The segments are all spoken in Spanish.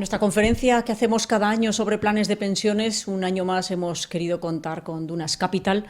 nuestra conferencia que hacemos cada año sobre planes de pensiones, un año más hemos querido contar con Dunas Capital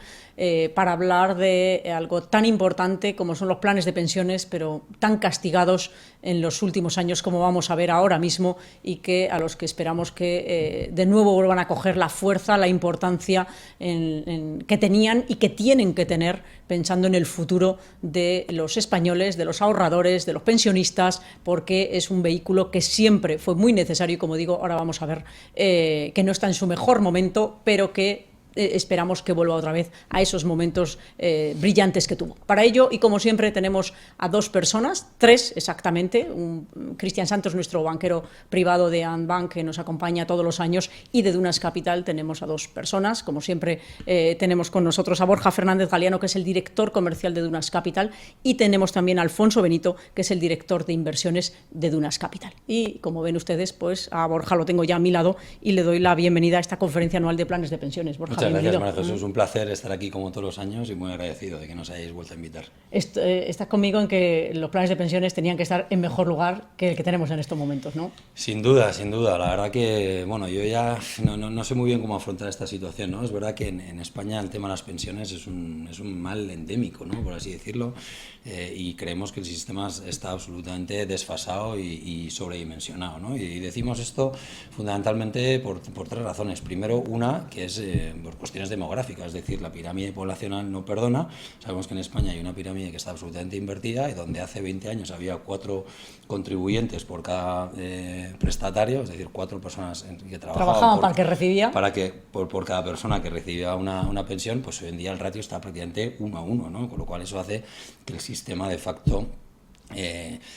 para hablar de algo tan importante como son los planes de pensiones, pero tan castigados en los últimos años como vamos a ver ahora mismo, y que a los que esperamos que de nuevo vuelvan a coger la fuerza, la importancia que tenían y que tienen que tener, pensando en el futuro de los españoles, de los ahorradores, de los pensionistas, porque es un vehículo que siempre fue muy necesario y, como digo, ahora vamos a ver que no está en su mejor momento, pero que esperamos que vuelva otra vez a esos momentos brillantes que tuvo. Para ello, y como siempre, tenemos a dos personas, tres exactamente. Cristian Santos, nuestro banquero privado de Andbank, que nos acompaña todos los años, y de Dunas Capital tenemos a dos personas. Como siempre, tenemos con nosotros a Borja Fernández Galiano, que es el director comercial de Dunas Capital, y tenemos también a Alfonso Benito, que es el director de inversiones de Dunas Capital. Y como ven ustedes, pues a Borja lo tengo ya a mi lado y le doy la bienvenida a esta conferencia anual de planes de pensiones. Borja, muchas gracias, María Jesús. Un placer estar aquí como todos los años y muy agradecido de que nos hayáis vuelto a invitar. Estás conmigo en que los planes de pensiones tenían que estar en mejor lugar que el que tenemos en estos momentos, ¿no? Sin duda, sin duda. La verdad que, bueno, yo ya no sé muy bien cómo afrontar esta situación, ¿no? Es verdad que en España el tema de las pensiones es un mal endémico, ¿no? Por así decirlo, y creemos que el sistema está absolutamente desfasado y sobredimensionado, ¿no? Y decimos esto fundamentalmente por tres razones. Primero, una, que es por cuestiones demográficas, es decir, la pirámide poblacional no perdona. Sabemos que en España hay una pirámide que está absolutamente invertida, y donde hace 20 años había 4 contribuyentes por cada prestatario, es decir, 4 personas que trabajaban para el que recibía. Por cada persona que recibía una pensión, pues hoy en día el ratio está prácticamente 1 a 1, ¿no? Con lo cual eso hace que el sistema de facto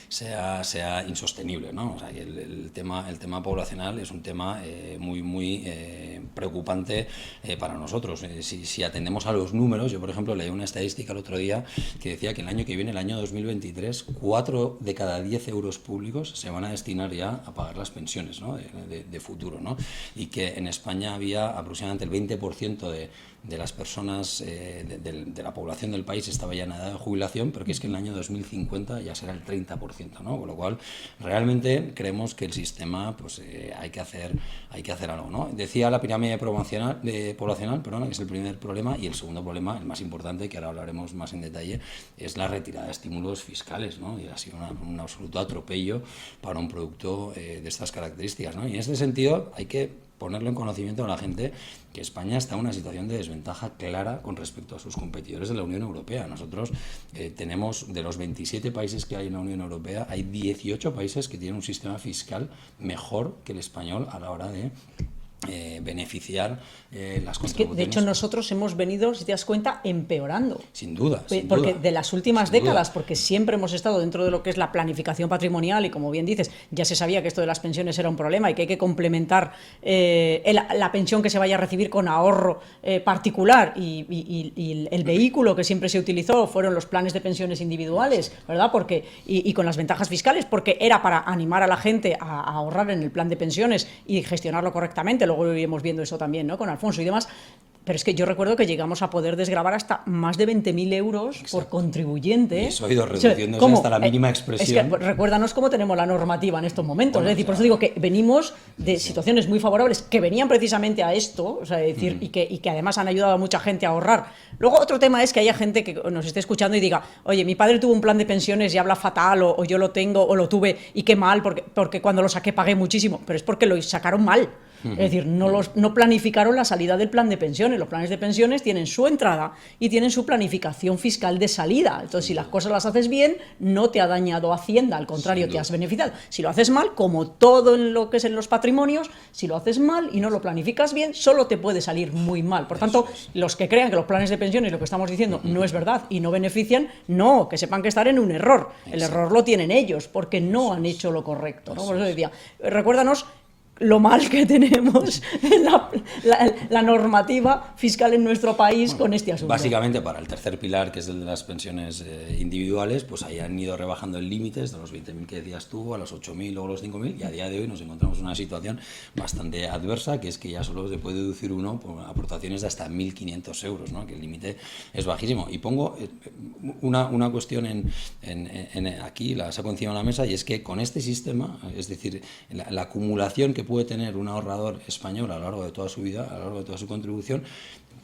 sea insostenible, ¿no? O sea, que el tema poblacional es un tema muy preocupante para nosotros. Si atendemos a los números, yo por ejemplo leí una estadística el otro día que decía que el año que viene, el año 2023, 4 de cada 10 euros públicos se van a destinar ya a pagar las pensiones, ¿no? de futuro, ¿no? Y que en España había aproximadamente el 20% de las personas, de la población del país estaba ya en edad de jubilación, pero que es que en el año 2050 ya será el 30%, ¿no? Con lo cual, realmente creemos que el sistema, pues hay que hacer algo, ¿no? Decía la pirámide poblacional, que es el primer problema, y el segundo problema, el más importante, que ahora hablaremos más en detalle, es la retirada de estímulos fiscales, ¿no? Y ha sido un absoluto atropello para un producto de estas características, ¿no? Y en este sentido hay que ponerlo en conocimiento a la gente que España está en una situación de desventaja clara con respecto a sus competidores de la Unión Europea. Nosotros tenemos, de los 27 países que hay en la Unión Europea, hay 18 países que tienen un sistema fiscal mejor que el español a la hora de beneficiar las contribuciones. Es que, de hecho, nosotros hemos venido, si te das cuenta, empeorando. Sin duda. Porque de las últimas décadas, porque siempre hemos estado dentro de lo que es la planificación patrimonial, y como bien dices, ya se sabía que esto de las pensiones era un problema y que hay que complementar la pensión que se vaya a recibir con ahorro particular, y el vehículo que siempre se utilizó fueron los planes de pensiones individuales, ¿verdad? Y con las ventajas fiscales, porque era para animar a la gente a ahorrar en el plan de pensiones y gestionarlo correctamente. Luego iremos viendo eso también, ¿no? Con Alfonso y demás. Pero es que yo recuerdo que llegamos a poder desgravar hasta más de 20.000 euros por contribuyente. Y eso ha ido reduciéndose hasta la mínima expresión. Es que recuérdanos cómo tenemos la normativa en estos momentos. Bueno, es decir, por eso digo que venimos de situaciones muy favorables que venían precisamente a esto, o sea, decir, y que además han ayudado a mucha gente a ahorrar. Luego, otro tema es que haya gente que nos esté escuchando y diga: oye, mi padre tuvo un plan de pensiones y habla fatal, o yo lo tengo o lo tuve y qué mal, porque cuando lo saqué pagué muchísimo. Pero es porque lo sacaron mal. Es decir, no planificaron la salida del plan de pensiones. Los planes de pensiones tienen su entrada y tienen su planificación fiscal de salida. Entonces, si las cosas las haces bien, no te ha dañado Hacienda, al contrario, te has beneficiado. Si lo haces mal, como todo en lo que es en los patrimonios, si lo haces mal y no lo planificas bien, solo te puede salir muy mal. Por tanto, los que crean que los planes de pensiones, lo que estamos diciendo, no es verdad y no benefician, no, que sepan que están en un error. El error lo tienen ellos, porque no han hecho lo correcto, ¿no? Por eso decía, recuérdanos lo mal que tenemos la normativa fiscal en nuestro país con este asunto. Básicamente para el tercer pilar, que es el de las pensiones individuales, pues ahí han ido rebajando el límite desde los 20.000 que decías tú a los 8.000, luego los 5.000, y a día de hoy nos encontramos en una situación bastante adversa, que es que ya solo se puede deducir uno por aportaciones de hasta 1.500 euros, ¿no? Que el límite es bajísimo. Y pongo una cuestión aquí, la saco encima de la mesa, y es que con este sistema, es decir, la acumulación que puede tener un ahorrador español a lo largo de toda su vida, a lo largo de toda su contribución,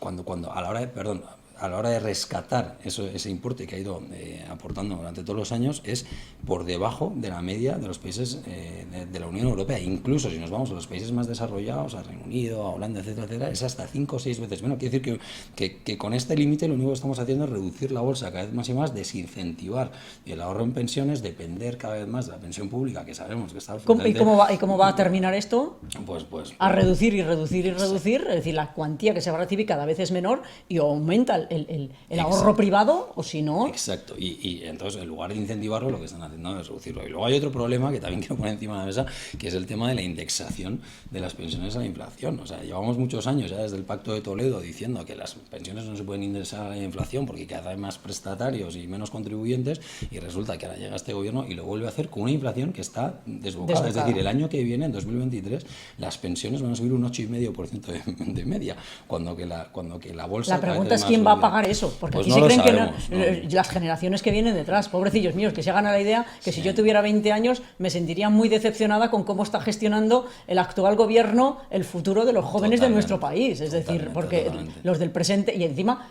a la hora de rescatar ese importe que ha ido aportando durante todos los años, es por debajo de la media de los países de la Unión Europea. Incluso si nos vamos a los países más desarrollados, a Reino Unido, a Holanda, etcétera, etcétera, es hasta 5 o 6 veces menos. Quiere decir que con este límite lo único que estamos haciendo es reducir la bolsa cada vez más y más, desincentivar el ahorro en pensiones, depender cada vez más de la pensión pública, que sabemos que está... ¿Y cómo va a terminar esto? Pues a reducir, es decir, la cuantía que se va a recibir cada vez es menor y aumenta el ahorro privado, o si no... Exacto, y entonces en lugar de incentivarlo, lo que están haciendo es reducirlo. Y luego hay otro problema que también quiero poner encima de la mesa, que es el tema de la indexación de las pensiones a la inflación. O sea, llevamos muchos años ya desde el Pacto de Toledo diciendo que las pensiones no se pueden indexar a la inflación porque cada vez hay más prestatarios y menos contribuyentes, y resulta que ahora llega este gobierno y lo vuelve a hacer con una inflación que está desbocada. Es decir, el año que viene, en 2023, las pensiones van a subir un 8,5% de media, cuando que la bolsa... La pregunta es quién va a pagar eso, porque pues aquí no se creen sabemos, que las generaciones que vienen detrás, pobrecillos míos, que se hagan a la idea que si yo tuviera 20 años me sentiría muy decepcionada con cómo está gestionando el actual gobierno el futuro de los jóvenes de nuestro país. Es decir, porque los del presente, y encima,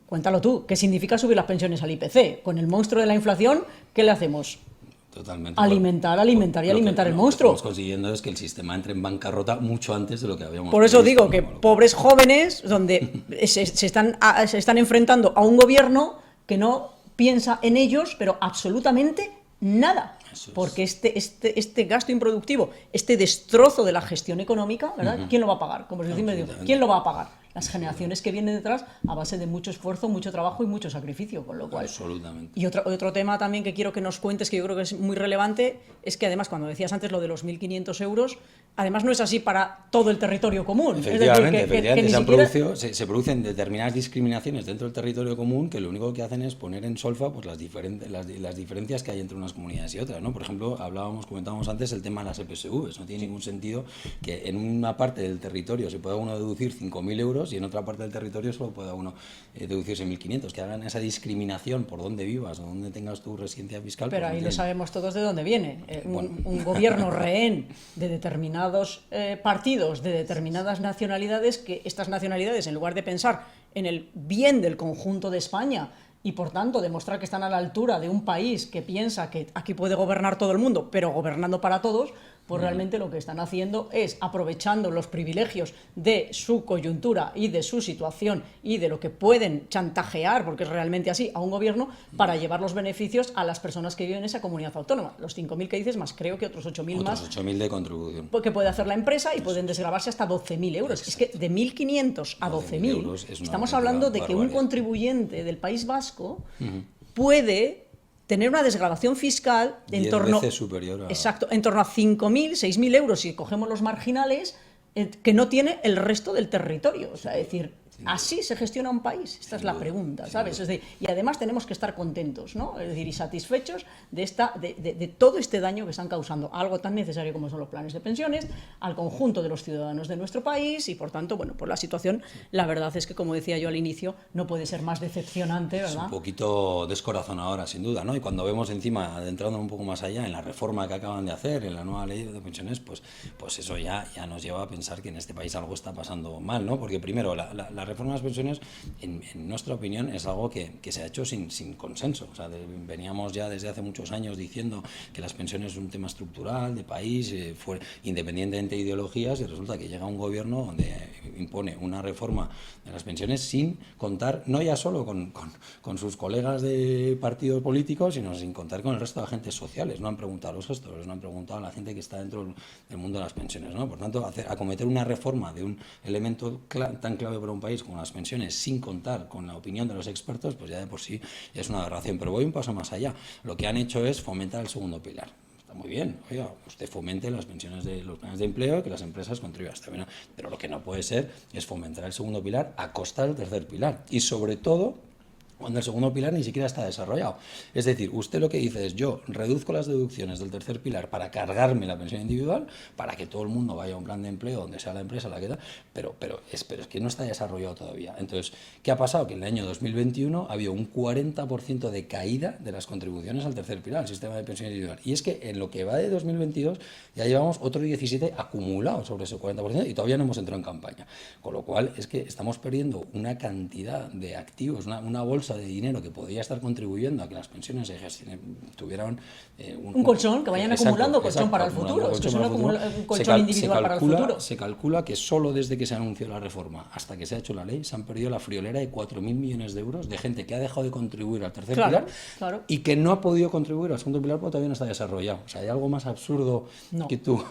cuéntalo tú, ¿qué significa subir las pensiones al IPC? Con el monstruo de la inflación, ¿qué le hacemos? Totalmente. Alimentar el monstruo. Lo que estamos consiguiendo es que el sistema entre en bancarrota mucho antes de lo que habíamos Por eso digo que pobres jóvenes, donde se están enfrentando a un gobierno que no piensa en ellos, pero absolutamente nada. Porque este gasto improductivo, este destrozo de la gestión económica, ¿verdad? ¿Quién lo va a pagar? Como siempre digo, ¿quién lo va a pagar? Las generaciones que vienen detrás a base de mucho esfuerzo, mucho trabajo y mucho sacrificio, con lo cual... Absolutamente. Y otro tema también que quiero que nos cuentes, que yo creo que es muy relevante, es que además, cuando decías antes lo de los 1.500 euros, además no es así para todo el territorio común. Efectivamente, es decir, que se producen determinadas discriminaciones dentro del territorio común que lo único que hacen es poner en solfa pues, las diferencias que hay entre unas comunidades y otras, ¿no? Por ejemplo, comentábamos antes el tema de las EPSVs. No tiene ningún sentido que en una parte del territorio se pueda uno deducir 5.000 euros y en otra parte del territorio solo pueda uno deducirse 1.500. Que hagan esa discriminación por donde vivas o donde tengas tu residencia fiscal. Pero pues ahí lo sabemos todos de dónde viene. Un gobierno rehén de determinados partidos, de determinadas nacionalidades, que estas nacionalidades, en lugar de pensar en el bien del conjunto de España y por tanto demostrar que están a la altura de un país que piensa que aquí puede gobernar todo el mundo, pero gobernando para todos, pues realmente lo que están haciendo es aprovechando los privilegios de su coyuntura y de su situación y de lo que pueden chantajear, porque es realmente así, a un gobierno para llevar los beneficios a las personas que viven en esa comunidad autónoma. Los 5.000 que dices, más creo que otros 8.000 más. Otros 8.000 de contribución. Que puede hacer la empresa y pueden desgravarse hasta 12.000 euros. Es que de 1.500 a 12.000 estamos hablando de que un contribuyente del País Vasco puede tener una desgravación fiscal en torno, exacto, en torno a 5.000, 6.000 euros si cogemos los marginales, que no tiene el resto del territorio. O sea, es decir, ¿así se gestiona un país? Esta es la pregunta, ¿sabes? Es decir, y además tenemos que estar contentos, ¿no? Es decir, y satisfechos de todo este daño que están causando a algo tan necesario como son los planes de pensiones, al conjunto de los ciudadanos de nuestro país, y por tanto, bueno, pues la situación, la verdad es que, como decía yo al inicio, no puede ser más decepcionante, ¿verdad? Es un poquito descorazonadora, sin duda, ¿no? Y cuando vemos encima, adentrando un poco más allá, en la reforma que acaban de hacer, en la nueva ley de pensiones, pues eso ya nos lleva a pensar que en este país algo está pasando mal, ¿no? Porque primero, la reforma de las pensiones, en nuestra opinión, es algo que se ha hecho sin consenso. O sea, veníamos ya desde hace muchos años diciendo que las pensiones es un tema estructural, de país, independientemente de ideologías, y resulta que llega un gobierno donde impone una reforma de las pensiones sin contar, no ya solo con sus colegas de partidos políticos, sino sin contar con el resto de agentes sociales. No han preguntado a los gestores, no han preguntado a la gente que está dentro del mundo de las pensiones, ¿no? Por tanto, acometer una reforma de un elemento tan clave para un país como las pensiones sin contar con la opinión de los expertos, pues ya de por sí es una aberración. Pero voy un paso más allá. Lo que han hecho es fomentar el segundo pilar. está muy bien, oiga, usted fomente las pensiones de los planes de empleo, que las empresas contribuyan, está bien, pero lo que no puede ser es fomentar el segundo pilar a costa del tercer pilar, y sobre todo cuando el segundo pilar ni siquiera está desarrollado. Es decir, usted lo que dice es, yo reduzco las deducciones del tercer pilar para cargarme la pensión individual, para que todo el mundo vaya a un plan de empleo donde sea la empresa la que da, pero es que no está desarrollado todavía. Entonces, ¿qué ha pasado? Que en el año 2021 ha habido un 40% de caída de las contribuciones al tercer pilar, al sistema de pensión individual. Y es que en lo que va de 2022 ya llevamos otro 17 acumulado sobre ese 40% y todavía no hemos entrado en campaña. Con lo cual, es que estamos perdiendo una cantidad de activos, una bolsa de dinero que podría estar contribuyendo a que las pensiones tuvieran un colchón, que vayan acumulando colchón para el futuro. Es que es un colchón individual para el futuro. Se calcula que solo desde que se anunció la reforma hasta que se ha hecho la ley se han perdido la friolera de 4.000 millones de euros de gente que ha dejado de contribuir al tercer pilar y que no ha podido contribuir al segundo pilar porque todavía no está desarrollado. O sea, hay algo más absurdo que tú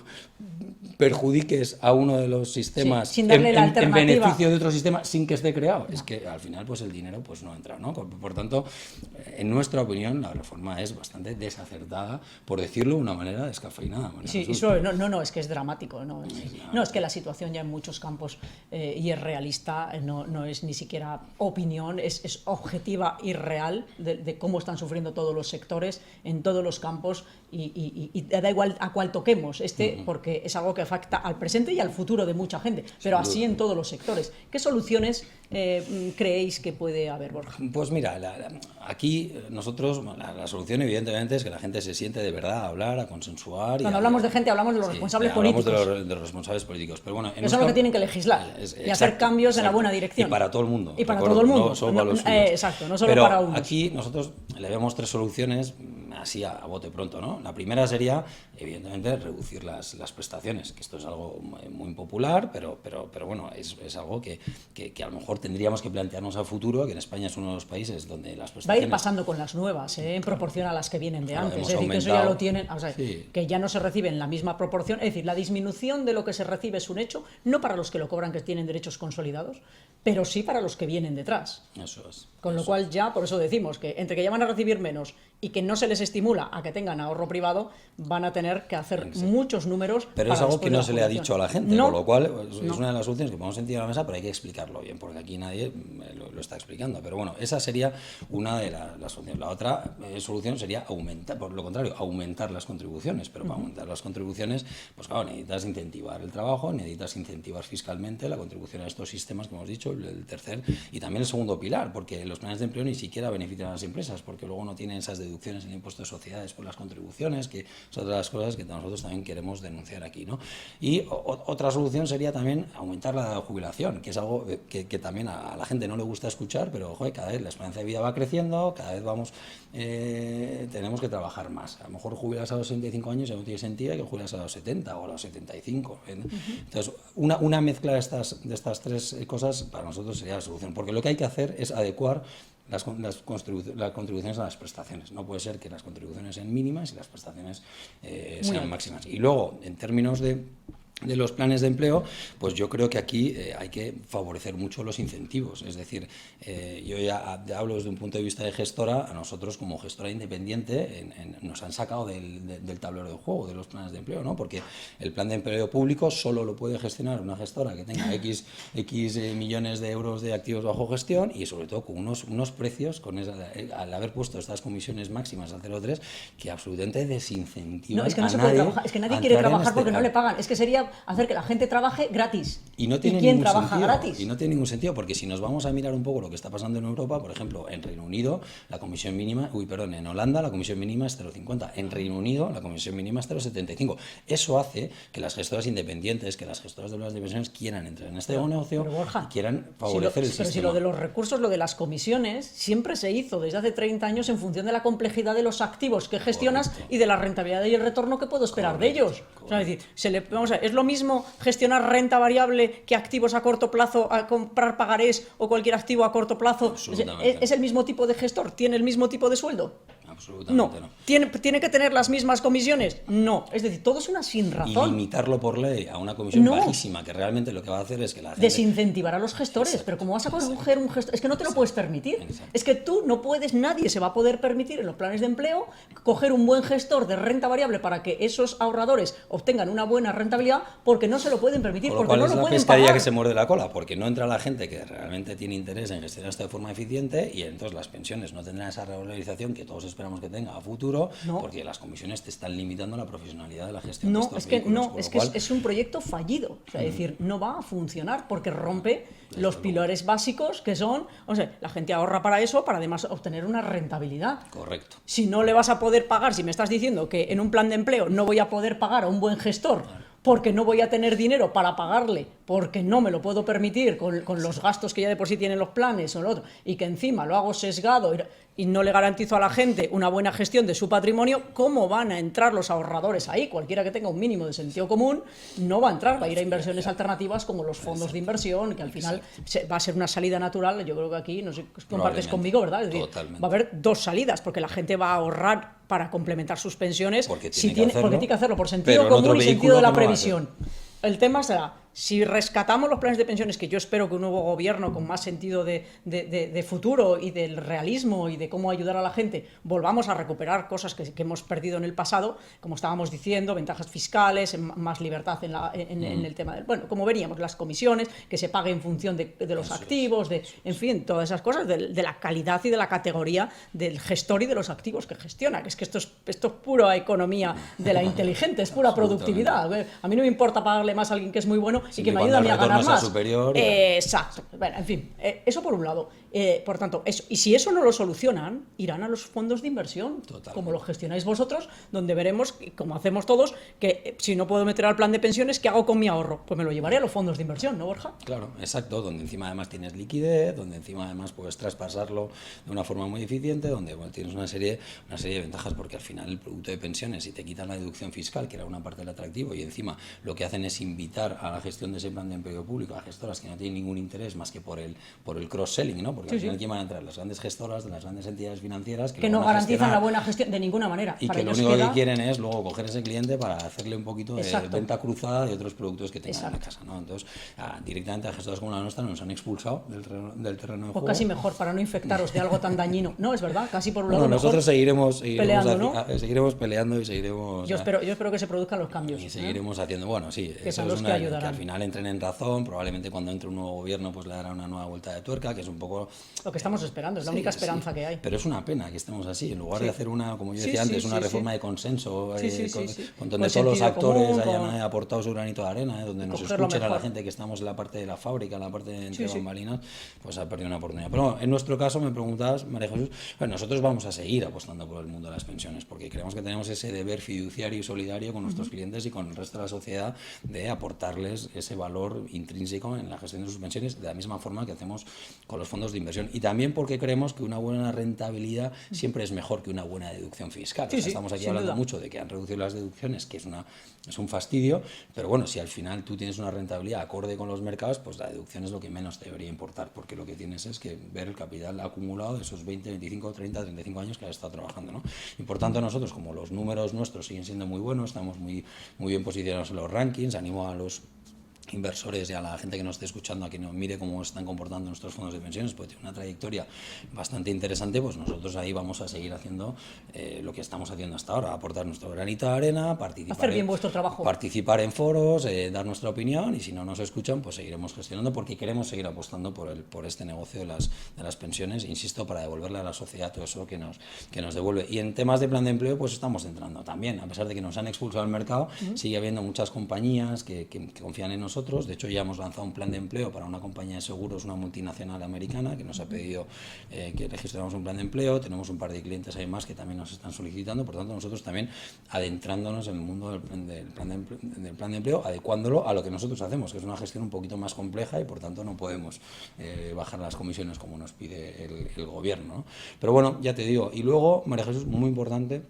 perjudiques a uno de los sistemas sin darle la en beneficio de otro sistema sin que esté creado. Es que al final pues el dinero pues no entra, ¿no? Por tanto, en nuestra opinión, la reforma es bastante desacertada, por decirlo de una manera descafeinada. Sí, eso, es que es dramático. No, es que la situación ya en muchos campos y es realista, no es ni siquiera opinión, es objetiva y real de cómo están sufriendo todos los sectores en todos los campos y da igual a cuál toquemos, porque es algo que afecta al presente y al futuro de mucha gente, pero así en todos los sectores. ¿Qué soluciones creéis que puede haber, Borja? Pues mira, aquí nosotros, la solución evidentemente es que la gente se siente de verdad a hablar, a consensuar. Cuando hablamos de gente, hablamos de los responsables políticos. Hablamos de los responsables políticos. Pero bueno, eso es lo que tienen que legislar y hacer cambios en la buena dirección. Y para todo el mundo. Y para todo el mundo. No solo para los suyos. Exacto, no solo pero para unos. Aquí nosotros le vemos tres soluciones así a bote pronto, ¿no? La primera sería, evidentemente, reducir las prestaciones, que esto es algo muy impopular, pero bueno, es algo que a lo mejor tendríamos que plantearnos a futuro, que en España es uno de los países donde las prestaciones... Va a ir pasando con las nuevas, en proporción a las que vienen de antes. Es decir, aumentado. que eso ya lo tienen, que ya no se recibe en la misma proporción. Es decir, la disminución de lo que se recibe es un hecho, no para los que lo cobran, que tienen derechos consolidados, pero sí para los que vienen detrás. Eso es. Con lo cual ya, por eso decimos que entre que ya van a recibir menos y que no se les estimula a que tengan ahorro privado, van a tener que hacer muchos números. Pero es algo que no se le ha dicho a la gente, con lo cual es una de las soluciones que podemos sentir a la mesa, pero hay que explicarlo bien, porque aquí nadie lo está explicando. Pero bueno, esa sería una de las soluciones. La otra solución sería aumentar, por lo contrario, aumentar las contribuciones. Pero para aumentar las contribuciones, pues claro, necesitas incentivar el trabajo, necesitas incentivar fiscalmente la contribución a estos sistemas que hemos dicho, el tercer y también el segundo pilar, porque los planes de empleo ni siquiera benefician a las empresas, porque luego no tienen esas deducciones en el impuesto de sociedades por las contribuciones, que son otras cosas que nosotros también queremos denunciar aquí, ¿no? Y otra solución sería también aumentar la jubilación, que es algo que también a la gente no le gusta escuchar, pero joder, cada vez la esperanza de vida va creciendo, cada vez tenemos que trabajar más. A lo mejor jubilas a los 65 años ya no tiene sentido que jubilas a los 70 o a los 75. Entonces, una mezcla de estas tres cosas para nosotros sería la solución, porque lo que hay que hacer es adecuar las contribuciones a las prestaciones. No puede ser que las contribuciones sean mínimas y las prestaciones sean máximas. Y luego, en términos de los planes de empleo, pues yo creo que aquí hay que favorecer mucho los incentivos. Es decir, yo ya hablo desde un punto de vista de gestora, a nosotros como gestora independiente nos han sacado del tablero de juego de los planes de empleo, ¿no? Porque el plan de empleo público solo lo puede gestionar una gestora que tenga X millones de euros de activos bajo gestión y sobre todo con unos precios, al haber puesto estas comisiones máximas al 0,3, que absolutamente desincentivan. No, es que no se puede trabajar, es que nadie quiere trabajar porque no le pagan. Es que sería hacer que la gente trabaje gratis. ¿Y quién trabaja sentido, gratis? Y no tiene ningún sentido, porque si nos vamos a mirar un poco lo que está pasando en Europa, por ejemplo, en Reino Unido, la comisión mínima, en Holanda la comisión mínima es 0,50, en Reino Unido la comisión mínima es 0,75. Eso hace que las gestoras independientes, que las gestoras de las pensiones quieran entrar en este negocio y quieran favorecer el sistema. Pero si lo de los recursos, lo de las comisiones, siempre se hizo desde hace 30 años en función de la complejidad de los activos que gestionas y de la rentabilidad y el retorno que puedo esperar de ellos. O sea, es decir, es lo mismo gestionar renta variable que activos a corto plazo, a comprar pagarés o cualquier activo a corto plazo. ¿Es el mismo tipo de gestor? ¿Tiene el mismo tipo de sueldo? absolutamente no. ¿Tiene que tener las mismas comisiones? No. Es decir, todo es una sin razón. Y limitarlo por ley a una comisión bajísima, que realmente lo que va a hacer es que la gente... Desincentivar a los gestores. Exacto. Pero ¿cómo vas a coger un gestor? Es que no te lo puedes permitir. Exacto. Es que tú no puedes, nadie se va a poder permitir en los planes de empleo coger un buen gestor de renta variable para que esos ahorradores obtengan una buena rentabilidad, porque no se lo pueden permitir, porque no lo pueden pagar. Es la pescadilla que se muerde la cola, porque no entra la gente que realmente tiene interés en gestionar esto de forma eficiente, y entonces las pensiones no tendrán esa regularización que todos esperamos que tenga a futuro, porque las comisiones te están limitando la profesionalidad de la gestión de estos vehículos. Es un proyecto fallido, o sea, es decir, no va a funcionar porque rompe los pilares básicos que son, o sea, la gente ahorra para eso, para además obtener una rentabilidad. Correcto. Si no le vas a poder pagar, si me estás diciendo que en un plan de empleo no voy a poder pagar a un buen gestor, porque no voy a tener dinero para pagarle, porque no me lo puedo permitir con los gastos que ya de por sí tienen los planes o lo otro, y que encima lo hago sesgado y no le garantizo a la gente una buena gestión de su patrimonio, ¿cómo van a entrar los ahorradores ahí? Cualquiera que tenga un mínimo de sentido común no va a entrar, va a ir a inversiones alternativas como los fondos de inversión, que al final va a ser una salida natural. Yo creo que aquí, no sé, compartes conmigo, ¿verdad? Es decir, va a haber dos salidas, porque la gente va a ahorrar para complementar sus pensiones, porque tiene que hacerlo por sentido común y sentido de la previsión. El tema será, si rescatamos los planes de pensiones, que yo espero que un nuevo gobierno con más sentido de futuro y del realismo y de cómo ayudar a la gente, volvamos a recuperar cosas que hemos perdido en el pasado, como estábamos diciendo, ventajas fiscales, más libertad en el tema del, bueno, como veníamos, las comisiones, que se pague en función de los activos, en fin, todas esas cosas, de la calidad y de la categoría del gestor y de los activos que gestiona, que es que esto es pura economía de la inteligente, es pura productividad. A mí no me importa pagarle más a alguien que es muy bueno y que me ayuda a mí a ganar más. Superior, exacto. Bueno, en fin, eso por un lado. Por tanto, eso. Y si eso no lo solucionan, irán a los fondos de inversión, como lo gestionáis vosotros, donde veremos, como hacemos todos, que si no puedo meter al plan de pensiones, ¿qué hago con mi ahorro? Pues me lo llevaré a los fondos de inversión, ¿no, Borja? Claro, exacto, donde encima además tienes liquidez, donde encima además puedes traspasarlo de una forma muy eficiente, donde tienes una serie de ventajas, porque al final el producto de pensiones, si te quitan la deducción fiscal, que era una parte del atractivo, y encima lo que hacen es invitar a la gestión de ese plan de empleo público a gestoras que no tienen ningún interés más que por el cross-selling, ¿no? Porque al final, ¿quién van a entrar? Las grandes gestoras de las grandes entidades financieras que no garantizan la buena gestión de ninguna manera. Y que lo único que quieren es luego coger ese cliente para hacerle un poquito de venta cruzada de otros productos que tengan en la casa, ¿no? Entonces, directamente a gestoras como la nuestra nos han expulsado del terreno de juego. O casi mejor, para no infectaros de algo tan dañino. No, es verdad, casi por un lado. Bueno, nosotros seguiremos peleando, ¿no? Seguiremos peleando y seguiremos. Yo espero que se produzcan los cambios. Y seguiremos haciendo, bueno, sí, que son los que ayudarán. Que al final entren en razón, probablemente cuando entre un nuevo gobierno pues le dará una nueva vuelta de tuerca, que es un poco lo que estamos esperando, es la única esperanza que hay. Pero es una pena que estemos así, en lugar de hacer una, como yo decía antes, una reforma de consenso, con donde todos los actores hayan aportado su granito de arena, donde nos escuchen a la gente que estamos en la parte de la fábrica, en la parte de entre bambalinas, pues ha perdido una oportunidad. Pero en nuestro caso, me preguntabas, María Jesús, bueno, nosotros vamos a seguir apostando por el mundo de las pensiones, porque creemos que tenemos ese deber fiduciario y solidario con nuestros clientes y con el resto de la sociedad de aportarles ese valor intrínseco en la gestión de sus pensiones, de la misma forma que hacemos con los fondos de inversión. Y también porque creemos que una buena rentabilidad siempre es mejor que una buena deducción fiscal. Estamos aquí hablando mucho de que han reducido las deducciones, que es un fastidio, pero bueno, si al final tú tienes una rentabilidad acorde con los mercados, pues la deducción es lo que menos te debería importar, porque lo que tienes es que ver el capital acumulado de esos 20, 25, 30, 35 años que has estado trabajando, ¿no? Y por tanto nosotros, como los números nuestros siguen siendo muy buenos, estamos muy bien posicionados en los rankings, animo a los inversores y a la gente que nos esté escuchando a que nos mire cómo están comportando nuestros fondos de pensiones, pues tiene una trayectoria bastante interesante. Pues nosotros ahí vamos a seguir haciendo lo que estamos haciendo hasta ahora, aportar nuestro granito de arena, hacer bien vuestro trabajo, participar en foros, dar nuestra opinión, y si no nos escuchan, pues seguiremos gestionando, porque queremos seguir apostando por este negocio de las pensiones, insisto, para devolverle a la sociedad todo eso que nos devuelve. Y en temas de plan de empleo, pues estamos entrando también, a pesar de que nos han expulsado del mercado, sigue habiendo muchas compañías que confían en nosotros. De hecho, ya hemos lanzado un plan de empleo para una compañía de seguros, una multinacional americana, que nos ha pedido que registremos un plan de empleo. Tenemos un par de clientes ahí más que también nos están solicitando. Por tanto, nosotros también adentrándonos en el mundo del plan de empleo, adecuándolo a lo que nosotros hacemos, que es una gestión un poquito más compleja, y por tanto no podemos bajar las comisiones como nos pide el gobierno, ¿no? Pero bueno, ya te digo. Y luego, María Jesús, muy importante,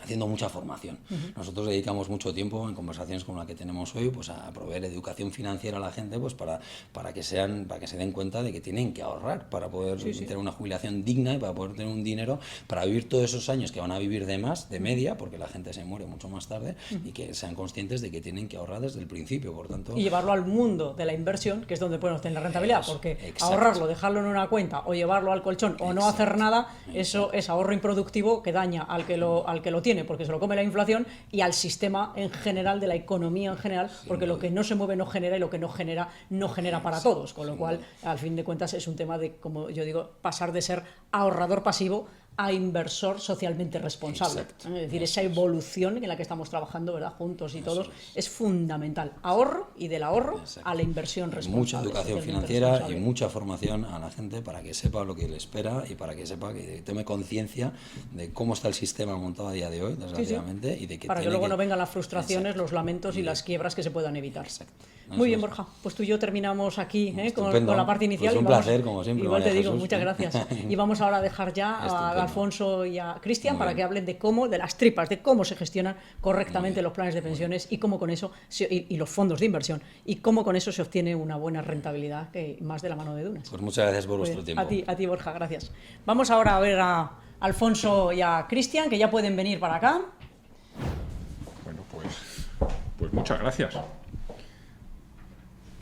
haciendo mucha formación. Nosotros dedicamos mucho tiempo en conversaciones como la que tenemos hoy, pues a proveer educación financiera a la gente, pues para que se den cuenta de que tienen que ahorrar para poder tener una jubilación digna y para poder tener un dinero para vivir todos esos años que van a vivir de más, de media, porque la gente se muere mucho más tarde, y que sean conscientes de que tienen que ahorrar desde el principio, por tanto... Y llevarlo al mundo de la inversión, que es donde pueden obtener la rentabilidad, porque ahorrarlo, dejarlo en una cuenta o llevarlo al colchón o no hacer nada, eso es ahorro improductivo que daña al que lo tiene, porque se lo come la inflación, y al sistema en general, de la economía en general, porque lo que no se mueve no genera, y lo que no genera para todos, con lo cual, al fin de cuentas, es un tema de, como yo digo, pasar de ser ahorrador pasivo a inversor socialmente responsable. Es decir, esa evolución en la que estamos trabajando, ¿verdad?, juntos y todos, es fundamental. Ahorro, y del ahorro a la inversión responsable. Mucha educación financiera y mucha formación a la gente para que sepa lo que le espera y para que sepa, que tome conciencia de cómo está el sistema montado a día de hoy, desgraciadamente, y de que para que luego no vengan las frustraciones, los lamentos y las quiebras que se puedan evitar. Muy bien, Borja, pues tú y yo terminamos aquí con la parte inicial. Pues un placer, como siempre. Igual te digo, muchas gracias. Y vamos ahora a dejar ya a Alfonso y a Cristian para que hablen de las tripas, de cómo se gestionan correctamente los planes de pensiones y cómo con eso, y los fondos de inversión, y cómo con eso se obtiene una buena rentabilidad, más de la mano de Dunas. Pues muchas gracias por vuestro tiempo. A ti, Borja, gracias. Vamos ahora a ver a Alfonso y a Cristian, que ya pueden venir para acá. Bueno, pues muchas gracias.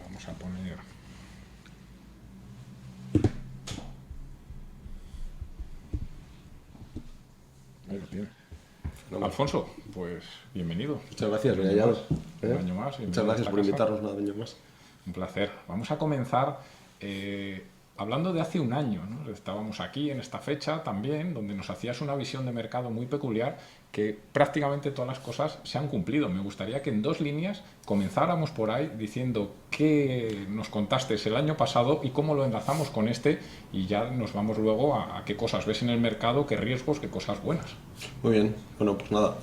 Vamos a poner... Ahí lo tiene. Alfonso, pues bienvenido. Muchas gracias, un año más. Muchas gracias por invitarnos un año más. Un placer. Vamos a comenzar hablando de hace un año, ¿no? Estábamos aquí en esta fecha también, donde nos hacías una visión de mercado muy peculiar, que prácticamente todas las cosas se han cumplido. Me gustaría que en 2 líneas comenzáramos por ahí diciendo qué nos contaste el año pasado y cómo lo enlazamos con este, y ya nos vamos luego a qué cosas ves en el mercado, qué riesgos, qué cosas buenas. Muy bien, bueno, pues nada,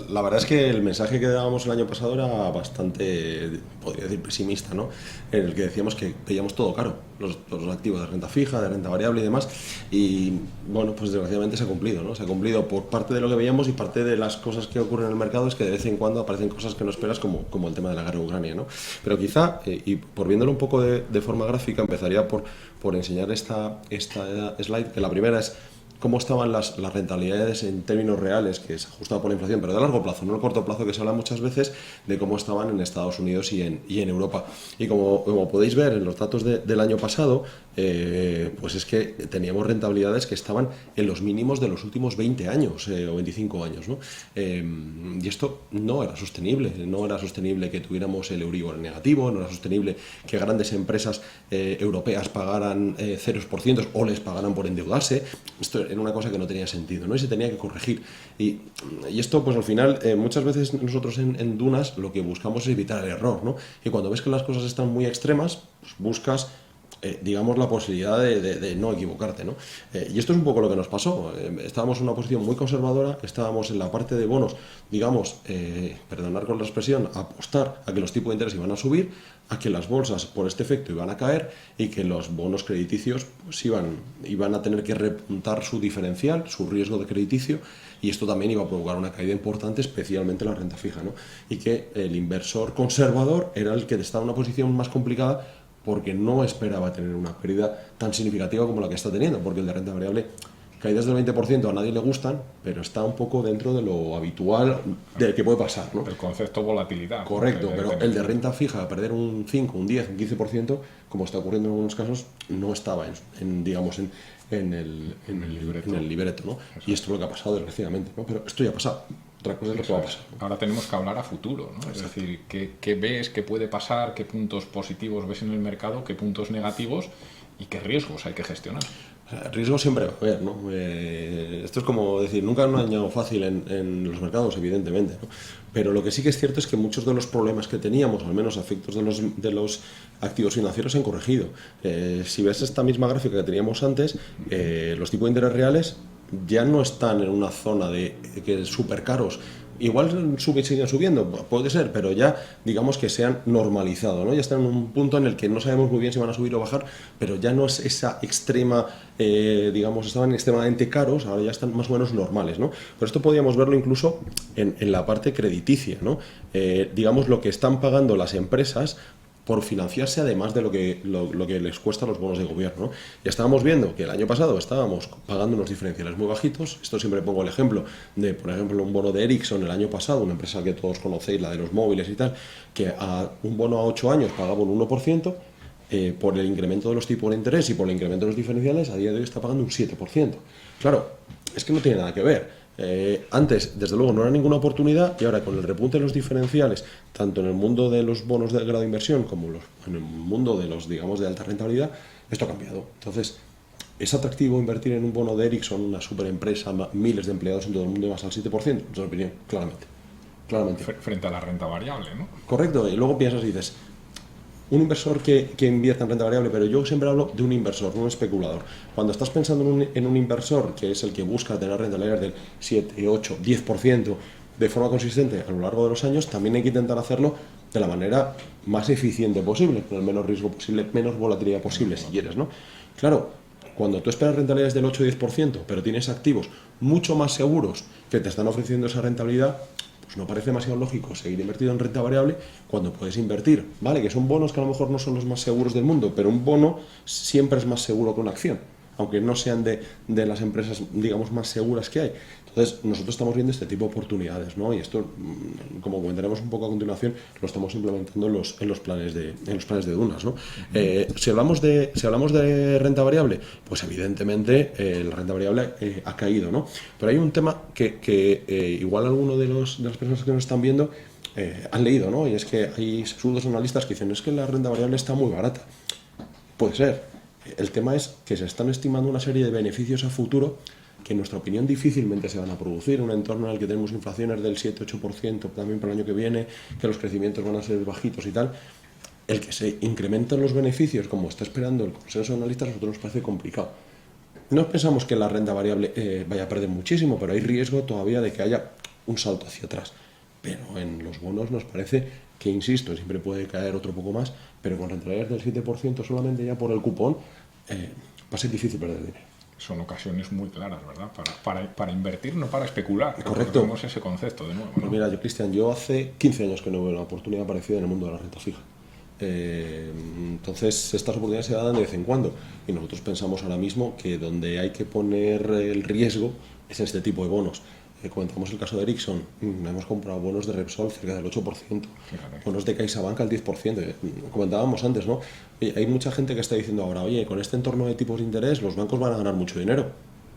la verdad es que el mensaje que dábamos el año pasado era bastante, podría decir, pesimista, ¿no? En el que decíamos que veíamos todo caro, los activos de renta fija, de renta variable y demás, y bueno, pues desgraciadamente se ha cumplido, ¿no? Se ha cumplido por parte de lo que veíamos, y parte de las cosas que ocurren en el mercado es que de vez en cuando aparecen cosas que no esperas, como el tema de la guerra de Ucrania, ¿no? Pero quizá, y por viéndolo un poco de forma gráfica, empezaría por enseñar esta slide, que la primera es cómo estaban las rentabilidades en términos reales, que es ajustado por la inflación, pero de largo plazo, no el corto plazo, que se habla muchas veces, de cómo estaban en Estados Unidos y en Europa. Y como podéis ver en los datos del año pasado, pues es que teníamos rentabilidades que estaban en los mínimos de los últimos 20 años o 25 años, ¿no? Y esto no era sostenible que tuviéramos el Euribor negativo, no era sostenible que grandes empresas europeas pagaran 0% o les pagaran por endeudarse. Esto era una cosa que no tenía sentido, ¿no? Y se tenía que corregir. Y esto, pues al final, muchas veces nosotros en Dunas lo que buscamos es evitar el error, ¿no? Y cuando ves que las cosas están muy extremas, pues buscas, digamos, la posibilidad de no equivocarte, ¿no? Y esto es un poco lo que nos pasó. Estábamos en una posición muy conservadora, estábamos en la parte de bonos, digamos, perdonar con la expresión, apostar a que los tipos de interés iban a subir, a que las bolsas por este efecto iban a caer, y que los bonos crediticios pues iban a tener que repuntar su diferencial, su riesgo de crediticio, y esto también iba a provocar una caída importante, especialmente en la renta fija, ¿no? Y que el inversor conservador era el que estaba en una posición más complicada, porque no esperaba tener una pérdida tan significativa como la que está teniendo, porque el de renta variable, caídas del 20% a nadie le gustan, pero está un poco dentro de lo habitual del que puede pasar, ¿no? El concepto volatilidad. Correcto, pero el de renta fija, perder un 5, un 10, un 15%, como está ocurriendo en algunos casos, no estaba en el libreto, ¿no? Y esto es lo que ha pasado, desgraciadamente, ¿no? Pero esto ya ha pasado. Otra cosa es lo que va a pasar, ¿no? Ahora tenemos que hablar a futuro, ¿no? Es decir, ¿qué ves, qué puede pasar, qué puntos positivos ves en el mercado, qué puntos negativos y qué riesgos hay que gestionar? Riesgo siempre va a haber, ¿no? Esto es como decir, nunca es un año fácil en los mercados, evidentemente, ¿no? Pero lo que sí que es cierto es que muchos de los problemas que teníamos, al menos a efectos de los activos financieros, se han corregido. Si ves esta misma gráfica que teníamos antes, los tipos de interés reales ya no están en una zona de que súper caros, igual siguen subiendo, puede ser, pero ya digamos que se han normalizado, ¿no? Ya están en un punto en el que no sabemos muy bien si van a subir o bajar, pero ya no es esa extrema, digamos, estaban extremadamente caros, ahora ya están más o menos normales, ¿no? Pero esto podríamos verlo incluso en la parte crediticia, ¿no? Digamos, lo que están pagando las empresas por financiarse, además de lo que les cuesta los bonos de gobierno, ¿no? Ya estábamos viendo que el año pasado estábamos pagando unos diferenciales muy bajitos. Esto siempre pongo el ejemplo de, por ejemplo, un bono de Ericsson el año pasado, una empresa que todos conocéis, la de los móviles y tal, que a un bono a 8 años pagaba un 1%, por el incremento de los tipos de interés y por el incremento de los diferenciales, a día de hoy está pagando un 7%. Claro, es que no tiene nada que ver. Antes, desde luego, no era ninguna oportunidad, y ahora con el repunte de los diferenciales, tanto en el mundo de los bonos de grado de inversión como en el mundo de los, digamos, de alta rentabilidad, esto ha cambiado. Entonces, ¿es atractivo invertir en un bono de Ericsson, una superempresa, miles de empleados en todo el mundo y más al 7%? En mi opinión, claramente. Frente a la renta variable, ¿no? Correcto, y luego piensas y dices, un inversor que invierta en renta variable, pero yo siempre hablo de un inversor, no un especulador. Cuando estás pensando en un inversor que es el que busca tener rentabilidades del 7, 8, 10% de forma consistente a lo largo de los años, también hay que intentar hacerlo de la manera más eficiente posible, con el menos riesgo posible, menos volatilidad posible, si quieres, ¿no? Claro, cuando tú esperas rentabilidades del 8 o 10%, pero tienes activos mucho más seguros que te están ofreciendo esa rentabilidad, pues no parece demasiado lógico seguir invertido en renta variable cuando puedes invertir, ¿vale? Que son bonos que a lo mejor no son los más seguros del mundo, pero un bono siempre es más seguro que una acción, aunque no sean de las empresas, digamos, más seguras que hay. Entonces, nosotros estamos viendo este tipo de oportunidades, ¿no? Y esto, como comentaremos un poco a continuación, lo estamos implementando en los planes de Dunas, ¿no? Si hablamos de renta variable, pues evidentemente la renta variable ha caído, ¿no? Pero hay un tema que igual alguno de las personas que nos están viendo han leído, ¿no? Y es que hay sesudos analistas que dicen, es que la renta variable está muy barata. Puede ser. El tema es que se están estimando una serie de beneficios a futuro que en nuestra opinión difícilmente se van a producir, un entorno en el que tenemos inflaciones del 7-8% también para el año que viene, que los crecimientos van a ser bajitos y tal. El que se incrementen los beneficios, como está esperando el consenso de analistas, a nosotros nos parece complicado. No pensamos que la renta variable vaya a perder muchísimo, pero hay riesgo todavía de que haya un salto hacia atrás. Pero en los bonos nos parece que, insisto, siempre puede caer otro poco más, pero con rentabilidades del 7% solamente ya por el cupón, va a ser difícil perder dinero. Son ocasiones muy claras, ¿verdad? Para invertir, no para especular. Correcto. Tenemos ese concepto de nuevo, ¿no? Pues mira, Cristian, yo hace 15 años que no veo una oportunidad parecida en el mundo de la renta fija. Entonces, estas oportunidades se dan de vez en cuando. Y nosotros pensamos ahora mismo que donde hay que poner el riesgo es en este tipo de bonos. Comentamos el caso de Ericsson, hemos comprado bonos de Repsol cerca del 8%, Fíjate. bonos de CaixaBank al 10%, comentábamos antes, ¿no? Hay mucha gente que está diciendo ahora, oye, con este entorno de tipos de interés los bancos van a ganar mucho dinero.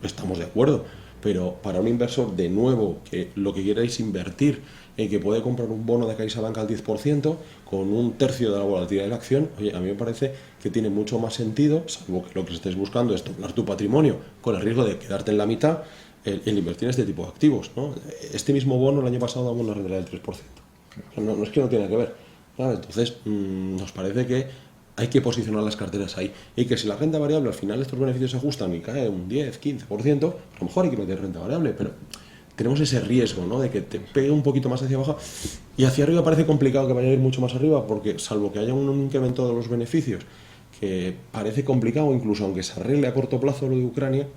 Estamos de acuerdo, pero para un inversor de nuevo que lo que quiere es invertir y que puede comprar un bono de CaixaBank al 10% con un tercio de la volatilidad de la acción, oye, a mí me parece que tiene mucho más sentido, salvo que lo que estés buscando es doblar tu patrimonio con el riesgo de quedarte en la mitad, el invertir en este tipo de activos, ¿no? Este mismo bono el año pasado daba una rentabilidad del 3%. No es que no tiene que ver, ¿sabes? Entonces, nos parece que hay que posicionar las carteras ahí. Y que si la renta variable al final estos beneficios se ajustan y cae un 10-15%, a lo mejor hay que meter renta variable, pero tenemos ese riesgo, ¿no? De que te pegue un poquito más hacia abajo. Y hacia arriba parece complicado que vaya a ir mucho más arriba, porque salvo que haya un incremento de los beneficios, que parece complicado, incluso aunque se arregle a corto plazo lo de Ucrania,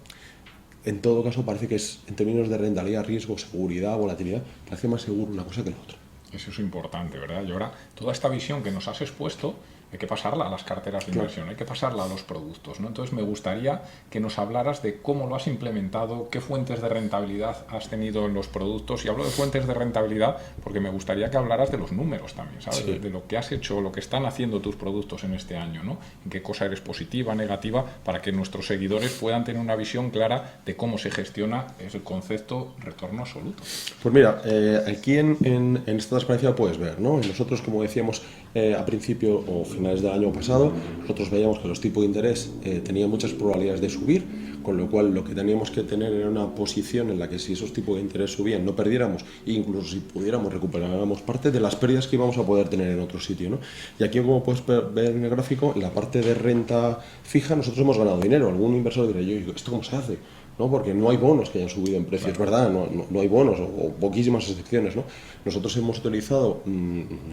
en todo caso parece que es, en términos de rentabilidad, riesgo, seguridad, volatilidad, parece más seguro una cosa que la otra. Eso es importante, ¿verdad? Y ahora, toda esta visión que nos has expuesto, hay que pasarla a las carteras de inversión, hay que pasarla a los productos, ¿no? Entonces, me gustaría que nos hablaras de cómo lo has implementado, qué fuentes de rentabilidad has tenido en los productos. Y hablo de fuentes de rentabilidad porque me gustaría que hablaras de los números también, ¿sabes? Sí. De lo que has hecho, lo que están haciendo tus productos en este año, ¿no? En qué cosa eres positiva, negativa, para que nuestros seguidores puedan tener una visión clara de cómo se gestiona ese concepto retorno absoluto. Pues mira, aquí en esta transparencia lo puedes ver, ¿no? Nosotros, como decíamos a principio o finales del año pasado, nosotros veíamos que los tipos de interés tenían muchas probabilidades de subir, con lo cual lo que teníamos que tener era una posición en la que si esos tipos de interés subían no perdiéramos, e incluso si pudiéramos recuperáramos parte de las pérdidas que íbamos a poder tener en otro sitio, ¿no? Y aquí, como puedes ver en el gráfico, en la parte de renta fija nosotros hemos ganado dinero. Algún inversor dirá, yo, ¿esto cómo se hace? ¿no? Porque no hay bonos que hayan subido en precio, es verdad, no hay bonos o poquísimas excepciones, ¿no? Nosotros hemos utilizado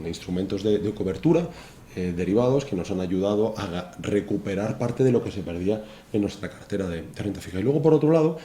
instrumentos de cobertura, derivados, que nos han ayudado a recuperar parte de lo que se perdía en nuestra cartera de renta fija. Y luego, por otro lado,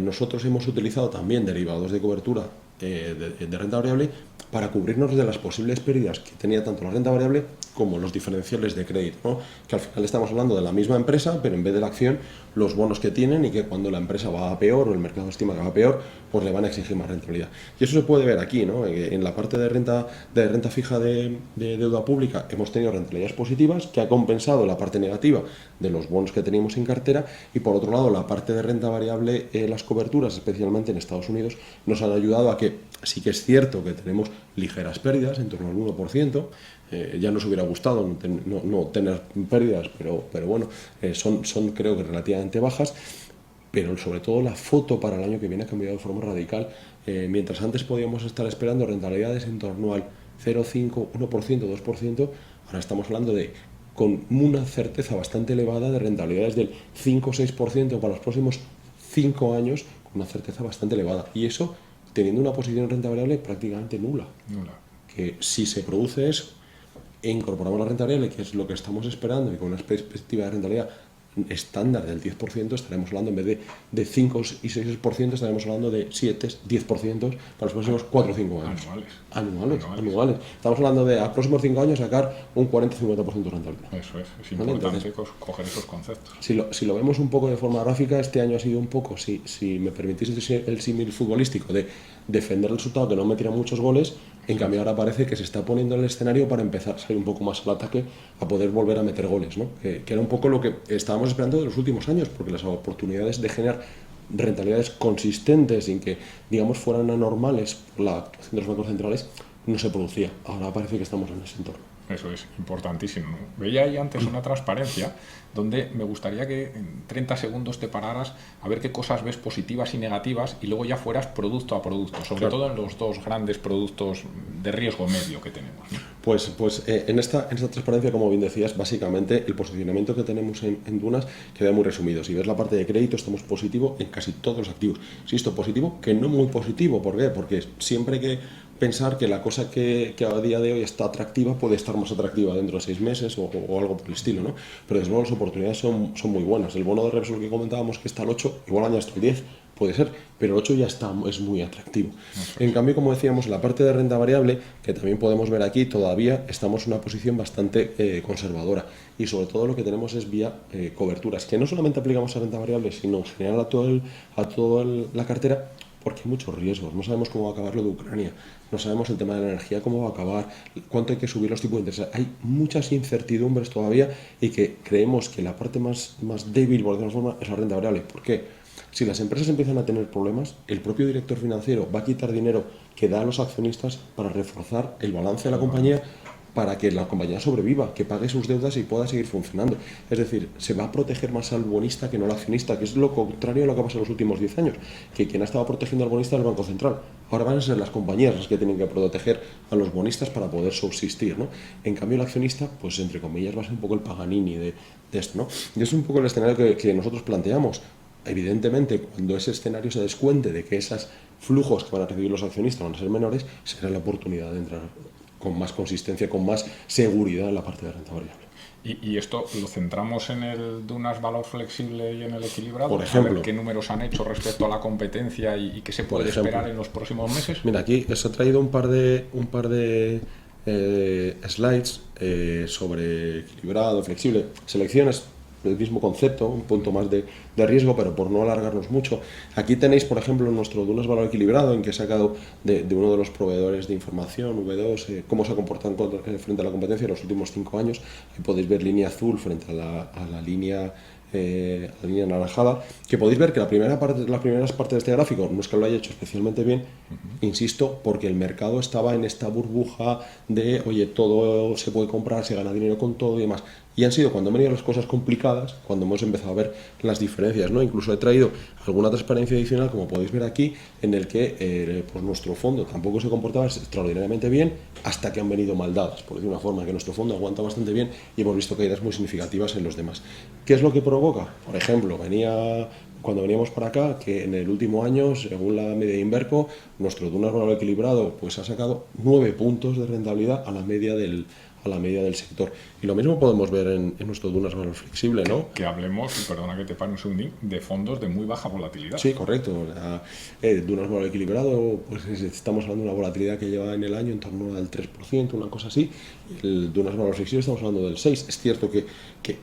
nosotros hemos utilizado también derivados de cobertura de renta variable para cubrirnos de las posibles pérdidas que tenía tanto la renta variable como los diferenciales de crédito, ¿no? Que al final estamos hablando de la misma empresa, pero en vez de la acción, los bonos que tienen, y que cuando la empresa va a peor o el mercado estima que va a peor, pues le van a exigir más rentabilidad. Y eso se puede ver aquí, ¿no? En la parte de renta fija de deuda pública hemos tenido rentabilidades positivas que ha compensado la parte negativa de los bonos que teníamos en cartera, y por otro lado la parte de renta variable, las coberturas, especialmente en Estados Unidos, nos han ayudado a que sí que es cierto que tenemos ligeras pérdidas, en torno al 1%, ya nos hubiera gustado no tener pérdidas, pero bueno, son creo que relativamente bajas, pero sobre todo la foto para el año que viene ha cambiado de forma radical. Mientras antes podíamos estar esperando rentabilidades en torno al 0,5, 1%, 2%, ahora estamos hablando de, con una certeza bastante elevada, de rentabilidades del 5 o 6% para los próximos 5 años, con una certeza bastante elevada. Y eso teniendo una posición en renta variable prácticamente nula. Que si se produce eso e incorporamos la renta variable, que es lo que estamos esperando, y con una perspectiva de rentabilidad estándar del 10%, estaremos hablando, en vez de 5 y 6%, estaremos hablando de 7, 10% para los próximos 4 o 5 años. Anuales. Estamos hablando de a los próximos 5 años sacar un 40-50% de rentabilidad. Eso es importante coger esos conceptos. Si lo vemos un poco de forma gráfica, este año ha sido un poco, si me permitís el símil futbolístico, de defender el resultado, que no metiera muchos goles. En cambio ahora parece que se está poniendo en el escenario para empezar a salir un poco más al ataque, a poder volver a meter goles, ¿no? Que era un poco lo que estábamos esperando de los últimos años, porque las oportunidades de generar rentabilidades consistentes, sin que, digamos, fueran anormales por la actuación de los bancos centrales, no se producía. Ahora parece que estamos en ese entorno. Eso es importantísimo, ¿no? Veía ahí antes una transparencia donde me gustaría que en 30 segundos te pararas a ver qué cosas ves positivas y negativas, y luego ya fueras producto a producto, sobre todo en los dos grandes productos de riesgo medio que tenemos, ¿no? Pues en esta transparencia, como bien decías, básicamente el posicionamiento que tenemos en Dunas queda muy resumido. Si ves la parte de crédito, estamos positivo en casi todos los activos. Insisto, positivo, que no muy positivo. ¿Por qué? Porque siempre hay que pensar que la cosa que a día de hoy está atractiva puede estar más atractiva dentro de 6 meses o algo por el estilo, ¿no? Pero desde luego las oportunidades son muy buenas. El bono de Repsol que comentábamos, que está al 8, igual año hasta el 10, puede ser, pero el 8 ya es muy atractivo. En cambio, como decíamos, la parte de renta variable, que también podemos ver aquí, todavía estamos en una posición bastante conservadora, y sobre todo lo que tenemos es vía coberturas, que no solamente aplicamos a renta variable, sino en general a toda la cartera, porque hay muchos riesgos. No sabemos cómo va a acabar lo de Ucrania, no sabemos el tema de la energía, cómo va a acabar, cuánto hay que subir los tipos de interés. Hay muchas incertidumbres todavía, y que creemos que la parte más débil, por decirlo de alguna forma, es la renta variable. ¿Por qué? Si las empresas empiezan a tener problemas, el propio director financiero va a quitar dinero que da a los accionistas para reforzar el balance de la compañía, para que la compañía sobreviva, que pague sus deudas y pueda seguir funcionando. Es decir, se va a proteger más al bonista que no al accionista, que es lo contrario a lo que ha pasado en los últimos 10 años, que quien ha estado protegiendo al bonista es el Banco Central. Ahora van a ser las compañías las que tienen que proteger a los bonistas para poder subsistir, ¿no? En cambio, el accionista, pues entre comillas, va a ser un poco el Paganini de esto, ¿no? Y es un poco el escenario que nosotros planteamos. Evidentemente, cuando ese escenario se descuente de que esos flujos que van a recibir los accionistas van a ser menores, será la oportunidad de entrar con más consistencia, con más seguridad en la parte de renta variable. Y esto lo centramos en el Dunas Valor Flexible y en el equilibrado. Por ejemplo, a ver qué números han hecho respecto a la competencia y qué se puede esperar en los próximos meses. Mira, aquí os he traído un par de slides sobre equilibrado, flexible, selecciones. El mismo concepto, un punto más de riesgo, pero por no alargarnos mucho. Aquí tenéis, por ejemplo, nuestro Dunas Valor Equilibrado, en que he sacado de uno de los proveedores de información, V2, cómo se ha comportado frente a la competencia en los últimos 5 años. Ahí podéis ver línea azul frente a la línea anaranjada, que podéis ver que las primeras partes de este gráfico no es que lo haya hecho especialmente bien, insisto, porque el mercado estaba en esta burbuja de, oye, todo se puede comprar, se gana dinero con todo y demás. Y han sido cuando han venido las cosas complicadas, cuando hemos empezado a ver las diferencias, ¿no? Incluso he traído alguna transparencia adicional, como podéis ver aquí, en el que pues nuestro fondo tampoco se comportaba extraordinariamente bien, hasta que han venido maldadas, por decir una forma, que nuestro fondo aguanta bastante bien y hemos visto caídas muy significativas en los demás. ¿Qué es lo que provoca? Por ejemplo, venía cuando veníamos para acá, que en el último año, según la media de Inverco, nuestro Dunas Valor Equilibrado pues ha sacado 9 puntos de rentabilidad a la media del sector. Y lo mismo podemos ver en nuestro Dunas Valor Flexible, ¿no? Que hablemos, y perdona que te pare un segundín, de fondos de muy baja volatilidad. Sí, correcto. Dunas Valor Equilibrado, pues estamos hablando de una volatilidad que lleva en el año en torno al 3%, una cosa así. El Dunas Valor Flexible estamos hablando del 6%. Es cierto que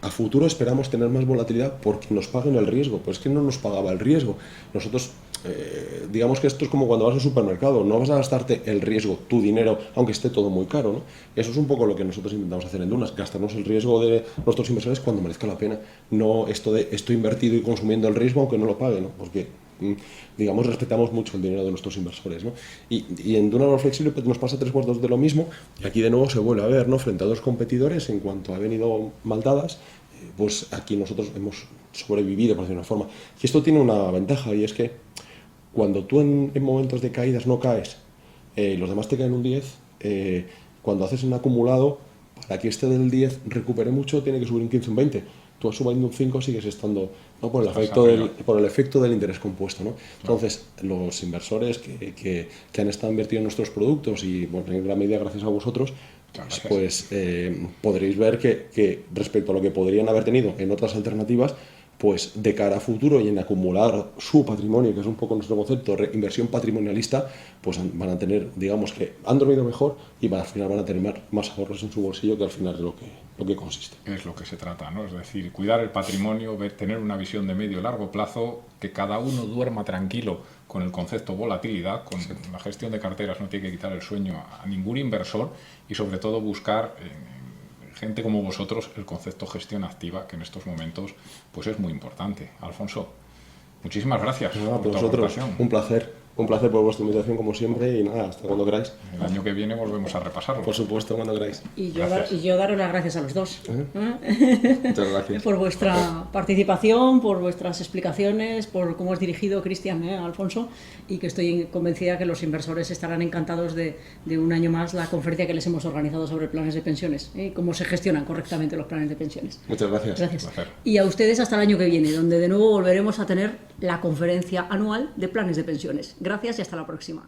a futuro esperamos tener más volatilidad porque nos paguen el riesgo, pues es que no nos pagaba el riesgo. Nosotros, digamos que esto es como cuando vas al supermercado, no vas a gastarte el riesgo, tu dinero, aunque esté todo muy caro, ¿no? Eso es un poco lo que nosotros intentamos hacer en Dunas, gastarnos el riesgo de nuestros inversores cuando merezca la pena, no esto de estoy invertido y consumiendo el riesgo aunque no lo pague, ¿no? Porque digamos, respetamos mucho el dinero de nuestros inversores, ¿no? Y en Dunas Valor Flexible pues, nos pasa 3/4 de lo mismo, y aquí de nuevo se vuelve a ver, ¿no? Frente a dos competidores, en cuanto ha venido mal dadas, pues aquí nosotros hemos sobrevivido, por decirlo de una forma. Y esto tiene una ventaja, y es que cuando tú en momentos de caídas no caes, los demás te caen un 10, cuando haces un acumulado, para que este del 10 recupere mucho, tiene que subir un 15, un 20. Tú subiendo un 5 sigues estando, ¿no? por el efecto del interés compuesto, ¿no? Entonces, los inversores que han estado invertidos en nuestros productos, y bueno, en gran medida gracias a vosotros, pues podréis ver que respecto a lo que podrían haber tenido en otras alternativas, pues de cara a futuro y en acumular su patrimonio, que es un poco nuestro concepto, inversión patrimonialista, pues van a tener, digamos que han dormido mejor y al final van a tener más ahorros en su bolsillo, que al final es lo que consiste. Es lo que se trata, ¿no? Es decir, cuidar el patrimonio, tener una visión de medio y largo plazo, que cada uno duerma tranquilo con el concepto volatilidad, con la gestión de carteras no tiene que quitar el sueño a ningún inversor, y sobre todo buscar gente como vosotros el concepto gestión activa, que en estos momentos pues es muy importante. Alfonso, muchísimas gracias por tu aportación. Un placer por vuestra invitación como siempre, y nada, hasta cuando queráis. El año que viene volvemos a repasarlo. Por supuesto, cuando queráis. Y yo daros las gracias a los dos. Muchas gracias. Por vuestra participación, por vuestras explicaciones, por cómo has dirigido, Cristian, a Alfonso, y que estoy convencida que los inversores estarán encantados de un año más la conferencia que les hemos organizado sobre planes de pensiones, y cómo se gestionan correctamente los planes de pensiones. Muchas gracias. Gracias. Y a ustedes hasta el año que viene, donde de nuevo volveremos a tener la conferencia anual de planes de pensiones. Gracias y hasta la próxima.